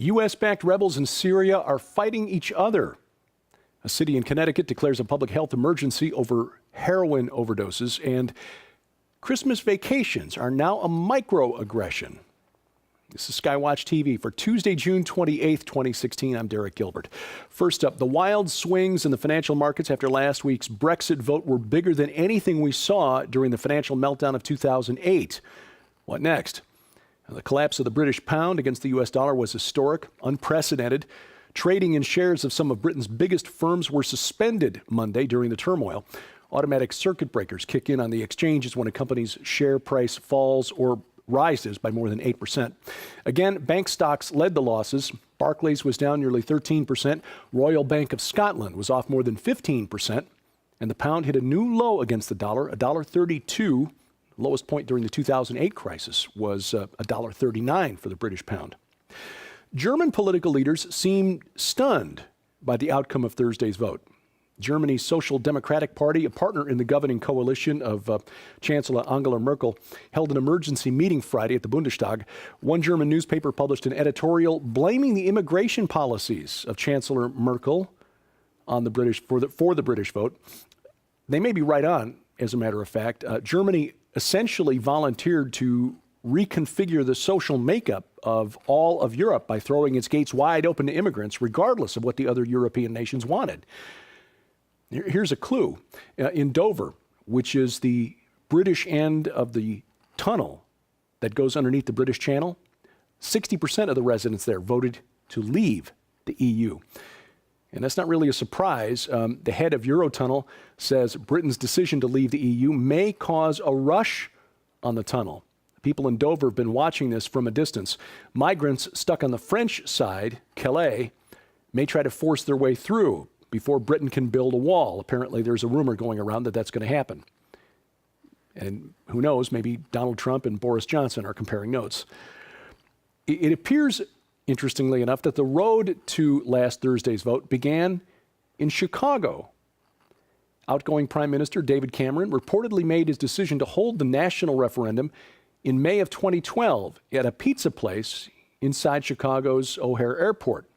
U.S.-backed rebels in Syria are fighting each other. A city in Connecticut declares a public health emergency over heroin overdoses, and Christmas vacations are now a microaggression. This is SkyWatchTV for Tuesday, June 28th, 2016. I'm Derek Gilbert. First up, the wild swings in the financial markets after last week's Brexit vote were bigger than anything we saw during the financial meltdown of 2008. What next? The collapse of the British pound against the U.S. dollar was historic, unprecedented. Trading in shares of some of Britain's biggest firms were suspended Monday during the turmoil. Automatic circuit breakers kick in on the exchanges when a company's share price falls or rises by more than 8%. Again, bank stocks led the losses. Barclays was down nearly 13%. Royal Bank of Scotland was off more than 15%. And the pound hit a new low against the dollar, $1.32. Lowest point during the 2008 crisis was $1.39 for the British pound. German political leaders seemed stunned by the outcome of Thursday's vote. Germany's Social Democratic Party, a partner in the governing coalition of Chancellor Angela Merkel, held an emergency meeting Friday at the Bundestag. One German newspaper published an editorial blaming the immigration policies of Chancellor Merkel on the British for the British vote. They may be right on, as a matter of fact. Germany essentially volunteered to reconfigure the social makeup of all of Europe by throwing its gates wide open to immigrants, regardless of what the other European nations wanted. Here's a clue. In Dover, which is the British end of the tunnel that goes underneath the British Channel, 60% of the residents there voted to leave the EU. And that's not really a surprise. The head of Eurotunnel says Britain's decision to leave the EU may cause a rush on the tunnel. People in Dover have been watching this from a distance. Migrants stuck on the French side, Calais, may try to force their way through before Britain can build a wall. Apparently, there's a rumor going around that that's going to happen. And who knows, maybe Donald Trump and Boris Johnson are comparing notes. It appears, interestingly enough, that the road to last Thursday's vote began in Chicago. Outgoing Prime Minister David Cameron reportedly made his decision to hold the national referendum in May of 2012 at a pizza place inside Chicago's O'Hare Airport.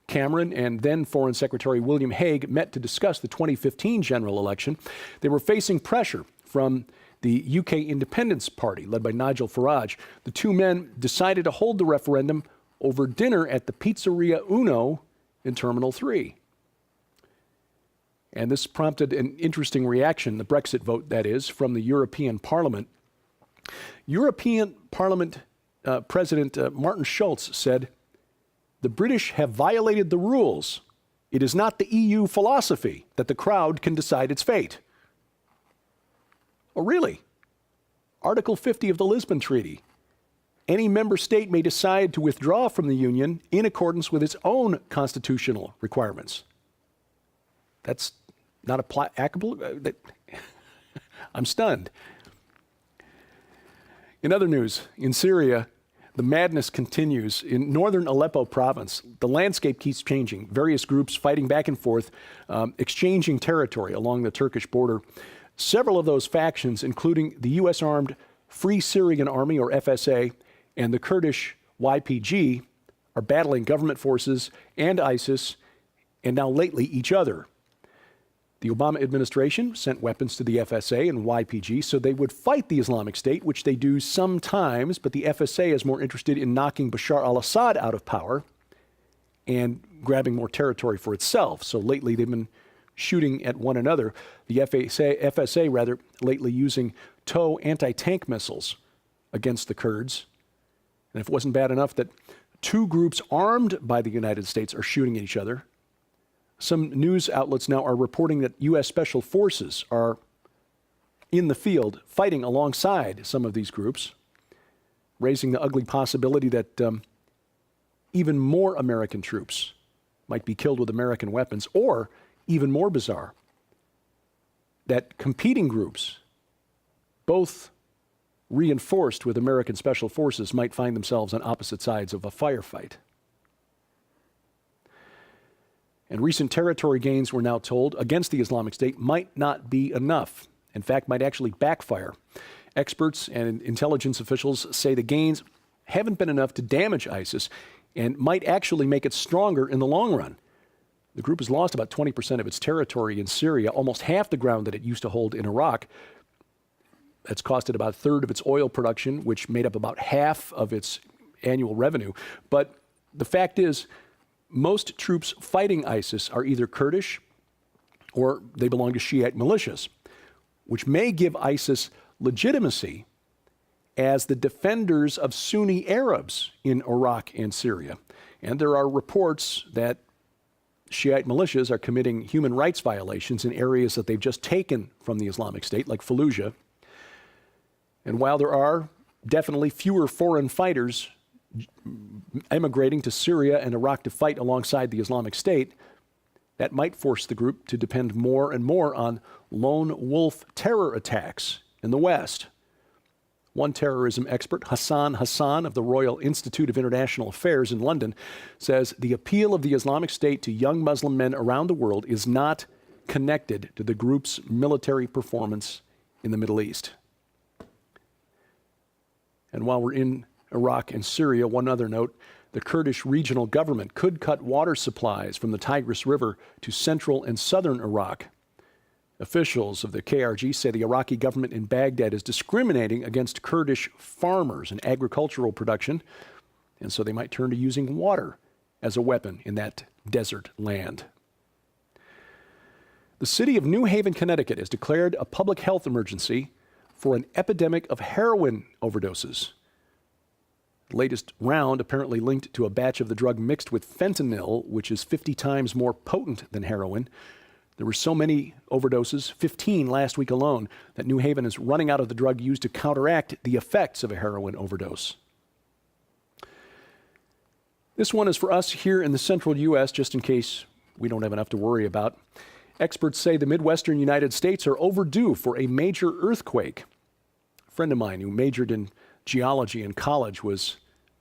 Cameron and then Foreign Secretary William Hague met to discuss the 2015 general election. They were facing pressure from the UK Independence Party, led by Nigel Farage. The two men decided to hold the referendum over dinner at the Pizzeria Uno in Terminal 3. And this prompted an interesting reaction, the Brexit vote, that is, from the European Parliament. European Parliament President Martin Schulz said, "The British have violated the rules. It is not the EU philosophy that the crowd can decide its fate." Oh, really? Article 50 of the Lisbon Treaty. Any member state may decide to withdraw from the Union in accordance with its own constitutional requirements. That's not applicable? I'm stunned. In other news, in Syria, the madness continues. In northern Aleppo province, the landscape keeps changing. Various groups fighting back and forth, exchanging territory along the Turkish border. Several of those factions, including the U.S.-armed Free Syrian Army, or FSA, and the Kurdish YPG, are battling government forces and ISIS, and now lately each other. The Obama administration sent weapons to the FSA and YPG so they would fight the Islamic State, which they do sometimes, but the FSA is more interested in knocking Bashar al-Assad out of power and grabbing more territory for itself. So lately they've been shooting at one another. The FSA lately using TOW anti-tank missiles against the Kurds. And if it wasn't bad enough that two groups armed by the United States are shooting at each other, some news outlets now are reporting that U.S. Special Forces are in the field fighting alongside some of these groups, raising the ugly possibility that even more American troops might be killed with American weapons, or even more bizarre, that competing groups, both reinforced with American Special Forces, might find themselves on opposite sides of a firefight. And recent territory gains, we're now told, against the Islamic State might not be enough. In fact, might actually backfire. Experts and intelligence officials say the gains haven't been enough to damage ISIS. and might actually make it stronger in the long run. The group has lost about 20% of its territory in Syria, almost half the ground that it used to hold in Iraq. That's cost it about a third of its oil production, which made up about half of its annual revenue. But the fact is, most troops fighting ISIS are either Kurdish or they belong to Shiite militias, which may give ISIS legitimacy as the defenders of Sunni Arabs in Iraq and Syria. And there are reports that Shiite militias are committing human rights violations in areas that they've just taken from the Islamic State, like Fallujah. And while there are definitely fewer foreign fighters emigrating to Syria and Iraq to fight alongside the Islamic State, that might force the group to depend more and more on lone wolf terror attacks in the West. One terrorism expert, Hassan Hassan of the Royal Institute of International Affairs in London, says the appeal of the Islamic State to young Muslim men around the world is not connected to the group's military performance in the Middle East. And while we're in Iraq and Syria, one other note, the Kurdish regional government could cut water supplies from the Tigris River to central and southern Iraq. Officials of the KRG say the Iraqi government in Baghdad is discriminating against Kurdish farmers and agricultural production, and so they might turn to using water as a weapon in that desert land. The city of New Haven, Connecticut has declared a public health emergency for an epidemic of heroin overdoses. The latest round apparently linked to a batch of the drug mixed with fentanyl, which is 50 times more potent than heroin. There were so many overdoses, 15 last week alone, that New Haven is running out of the drug used to counteract the effects of a heroin overdose. This one is for us here in the central U.S., just in case we don't have enough to worry about. Experts say the Midwestern United States are overdue for a major earthquake. A friend of mine who majored in geology in college was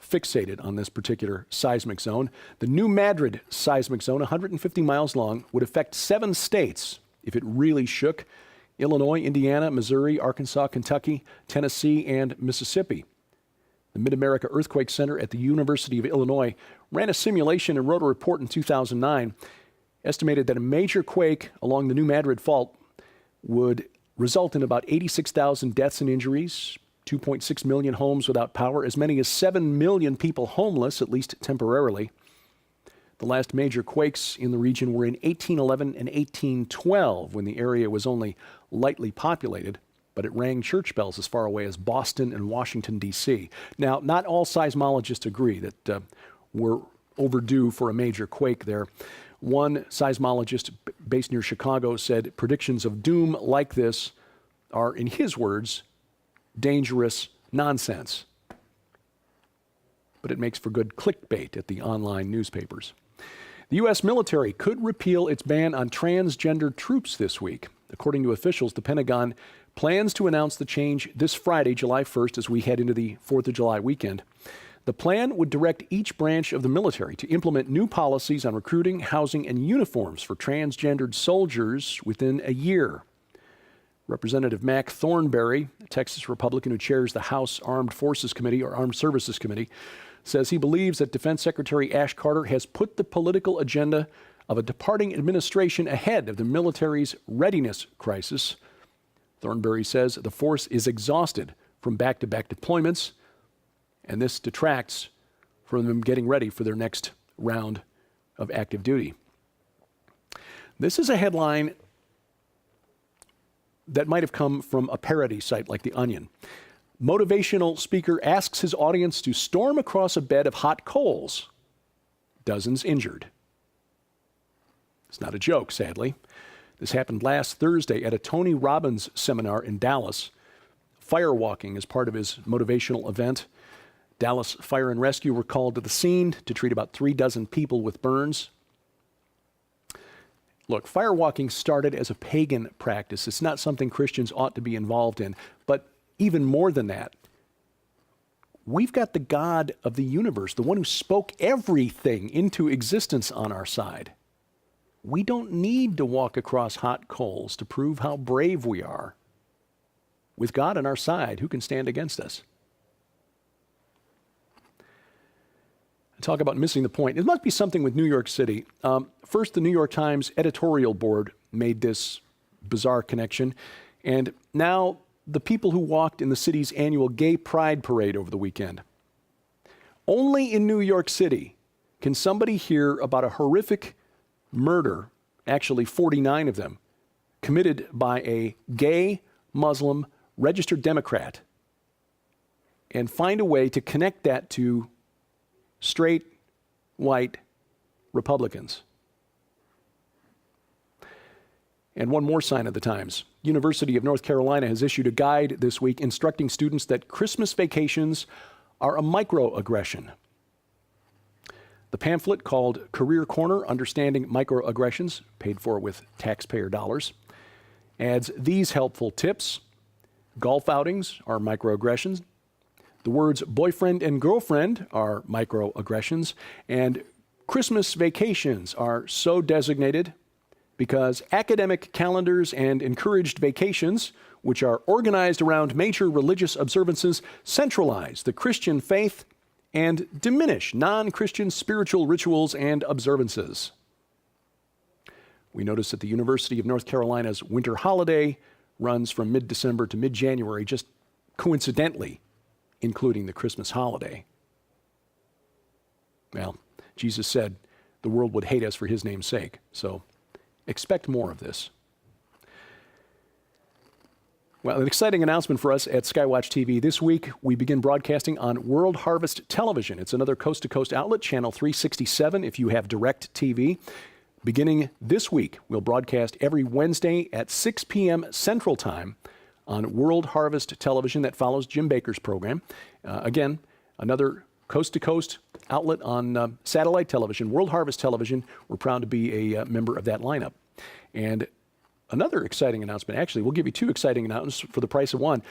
fixated on this particular seismic zone. The New Madrid seismic zone, 150 miles long, would affect 7 states if it really shook: Illinois, Indiana, Missouri, Arkansas, Kentucky, Tennessee, and Mississippi. The Mid-America Earthquake Center at the University of Illinois ran a simulation and wrote a report in 2009, estimated that a major quake along the New Madrid Fault would result in about 86,000 deaths and injuries, 2.6 million homes without power, as many as 7 million people homeless, at least temporarily. The last major quakes in the region were in 1811 and 1812, when the area was only lightly populated, but it rang church bells as far away as Boston and Washington, D.C. Now, not all seismologists agree that we're overdue for a major quake there. One seismologist based near Chicago said predictions of doom like this are, in his words, dangerous nonsense. But it makes for good clickbait at the online newspapers. The U.S. military could repeal its ban on transgender troops this week. According to officials, the Pentagon plans to announce the change this Friday, July 1st, as we head into the 4th of July weekend. The plan would direct each branch of the military to implement new policies on recruiting, housing, and uniforms for transgendered soldiers within a year. Representative Mac Thornberry, a Texas Republican who chairs the House Armed Forces Committee, or Armed Services Committee, says he believes that Defense Secretary Ash Carter has put the political agenda of a departing administration ahead of the military's readiness crisis. Thornberry says the force is exhausted from back-to-back deployments, and this detracts from them getting ready for their next round of active duty. This is a headline that might have come from a parody site like The Onion. Motivational speaker asks his audience to storm across a bed of hot coals. Dozens injured. It's not a joke, sadly. This happened last Thursday at a Tony Robbins seminar in Dallas. Firewalking is part of his motivational event. Dallas Fire and Rescue were called to the scene to treat about 36 people with burns. Look, firewalking started as a pagan practice. It's not something Christians ought to be involved in. But even more than that, we've got the God of the universe, the one who spoke everything into existence, on our side. We don't need to walk across hot coals to prove how brave we are. With God on our side, who can stand against us? Talk about missing the point. It must be something with New York City. First, the New York Times editorial board made this bizarre connection. And now the people who walked in the city's annual Gay Pride Parade over the weekend. Only in New York City can somebody hear about a horrific murder, actually 49 of them, committed by a gay Muslim registered Democrat, and find a way to connect that to straight, white Republicans. And one more sign of the times. University of North Carolina has issued a guide this week instructing students that Christmas vacations are a microaggression. The pamphlet, called Career Corner, Understanding Microaggressions, paid for with taxpayer dollars, adds these helpful tips. Golf outings are microaggressions. The words boyfriend and girlfriend are microaggressions. And Christmas vacations are so designated because academic calendars and encouraged vacations, which are organized around major religious observances, centralize the Christian faith and diminish non-Christian spiritual rituals and observances. We notice that the University of North Carolina's winter holiday runs from mid-December to mid-January, just coincidentally including the Christmas holiday. Well, Jesus said the world would hate us for his name's sake, so expect more of this. Well, an exciting announcement for us at SkyWatch TV. This week, we begin broadcasting on World Harvest Television. It's another coast-to-coast outlet, channel 367 if you have direct TV. Beginning this week, we'll broadcast every Wednesday at 6 p.m. Central Time on World Harvest Television. That follows Jim Bakker's program. Again, another coast-to-coast outlet on satellite television, World Harvest Television. We're proud to be a member of that lineup. And another exciting announcement, actually, we'll give you two exciting announcements for the price of one.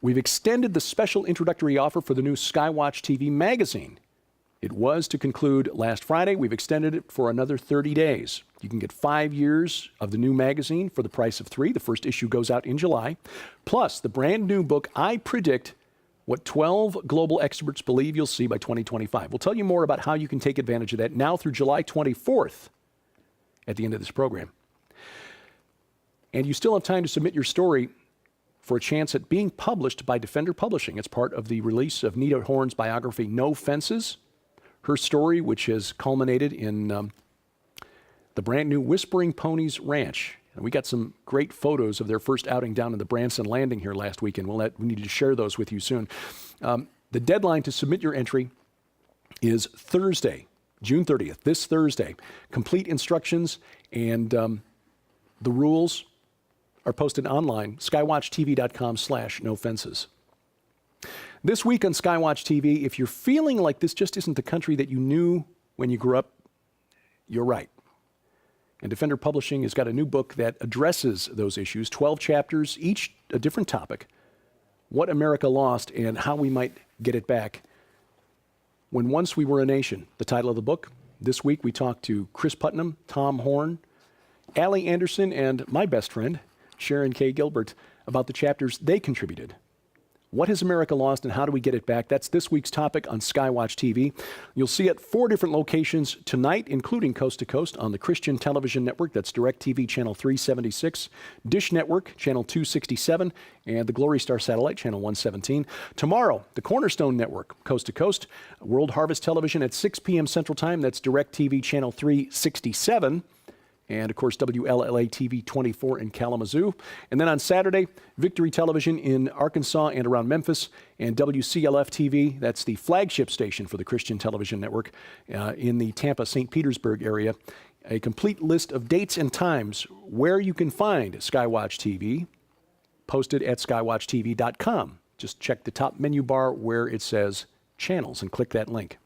We've extended the special introductory offer for the new SkyWatch TV magazine. It was to conclude last Friday. We've extended it for another 30 days. You can get 5 years of the new magazine for the price of 3. The first issue goes out in July. Plus, the brand new book, I Predict What 12 Global Experts Believe You'll See by 2025. We'll tell you more about how you can take advantage of that now through July 24th at the end of this program. And you still have time to submit your story for a chance at being published by Defender Publishing. It's part of the release of Nita Horn's biography, No Fences. Her story, which has culminated in the brand new Whispering Ponies Ranch. And we got some great photos of their first outing down in the Branson Landing here last weekend. We need to share those with you soon. The deadline to submit your entry is Thursday, June 30th, this Thursday. Complete instructions and the rules are posted online, skywatchtv.com/nofences. This week on SkyWatch TV, if you're feeling like this just isn't the country that you knew when you grew up, you're right. And Defender Publishing has got a new book that addresses those issues, 12 chapters, each a different topic, what America lost and how we might get it back. When Once We Were a Nation, the title of the book. This week we talked to Chris Putnam, Tom Horn, Allie Anderson, and my best friend, Sharon K. Gilbert, about the chapters they contributed. What has America lost and how do we get it back? That's this week's topic on SkyWatch TV. You'll see it 4 different locations tonight, including coast to coast on the Christian Television Network. That's DirecTV Channel 376, Dish Network Channel 267, and the Glory Star Satellite Channel 117. Tomorrow, the Cornerstone Network, coast to coast, World Harvest Television at 6 p.m. Central Time. That's DirecTV Channel 367. And, of course, WLLA-TV 24 in Kalamazoo. And then on Saturday, Victory Television in Arkansas and around Memphis, and WCLF-TV, that's the flagship station for the Christian Television Network in the Tampa-St. Petersburg area. A complete list of dates and times where you can find SkyWatch TV posted at skywatchtv.com. Just check the top menu bar where it says Channels and click that link.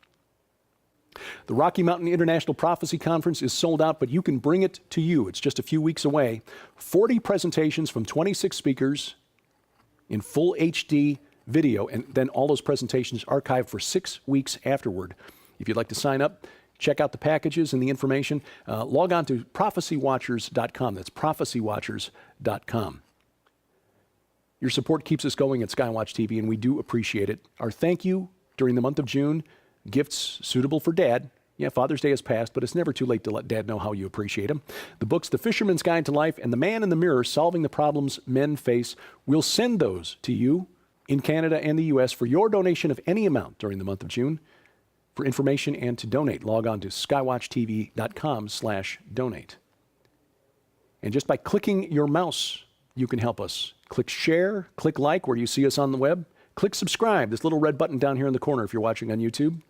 The Rocky Mountain International Prophecy Conference is sold out, but you can bring it to you. It's just a few weeks away. 40 presentations from 26 speakers in full HD video, and then all those presentations archived for 6 weeks afterward. If you'd like to sign up, check out the packages and the information. Log on to prophecywatchers.com. That's prophecywatchers.com. Your support keeps us going at SkyWatch TV, and we do appreciate it. Our thank you during the month of June Gifts suitable for Dad. Yeah, Father's Day has passed, but it's never too late to let Dad know how you appreciate him. The books The Fisherman's Guide to Life and The Man in the Mirror, Solving the Problems Men Face. We'll send those to you in Canada and the U.S. for your donation of any amount during the month of June. For information and to donate, log on to skywatchtv.com/donate. And just by clicking your mouse, you can help us. Click share, click like where you see us on the web. Click subscribe, this little red button down here in the corner if you're watching on YouTube.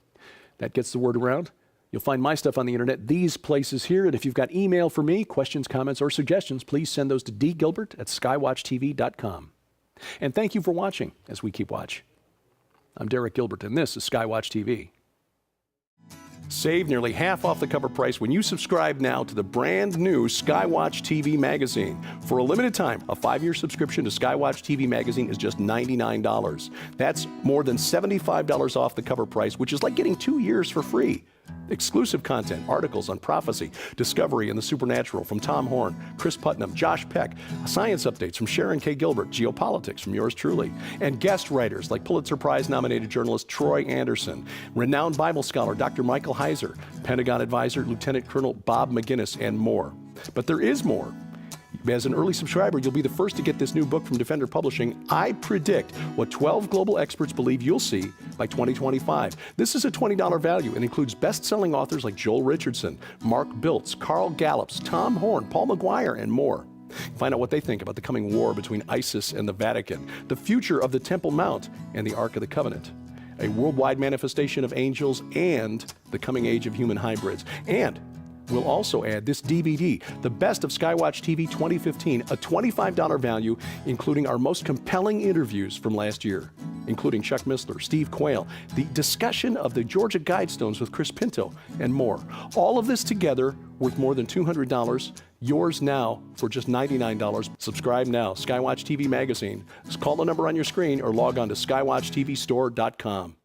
That gets the word around. You'll find my stuff on the internet, these places here. And if you've got email for me, questions, comments, or suggestions, please send those to dgilbert@skywatchtv.com. And thank you for watching as we keep watch. I'm Derek Gilbert, and this is SkyWatch TV. Save nearly half off the cover price when you subscribe now to the brand new SkyWatch TV magazine. For a limited time, a 5-year subscription to SkyWatch TV magazine is just $99. That's more than $75 off the cover price, which is like getting 2 years for free. Exclusive content, articles on prophecy, discovery, and the supernatural from Tom Horn, Chris Putnam, Josh Peck, science updates from Sharon K. Gilbert, geopolitics from yours truly, and guest writers like Pulitzer Prize-nominated journalist Troy Anderson, renowned Bible scholar Dr. Michael Heiser, Pentagon advisor Lieutenant Colonel Bob McGinnis, and more. But there is more. As an early subscriber, you'll be the first to get this new book from Defender Publishing. I predict what 12 global experts believe you'll see by 2025. This is a $20 value and includes best-selling authors like Joel Richardson, Mark Biltz, Carl Gallups, Tom Horn, Paul McGuire, and more. Find out what they think about the coming war between ISIS and the Vatican, the future of the Temple Mount and the Ark of the Covenant, a worldwide manifestation of angels, and the coming age of human hybrids. And we'll also add this DVD, The Best of SkyWatch TV 2015, a $25 value, including our most compelling interviews from last year, including Chuck Missler, Steve Quayle, the discussion of the Georgia Guidestones with Chris Pinto, and more. All of this together worth more than $200. Yours now for just $99. Subscribe now. SkyWatch TV magazine. Just call the number on your screen or log on to skywatchtvstore.com.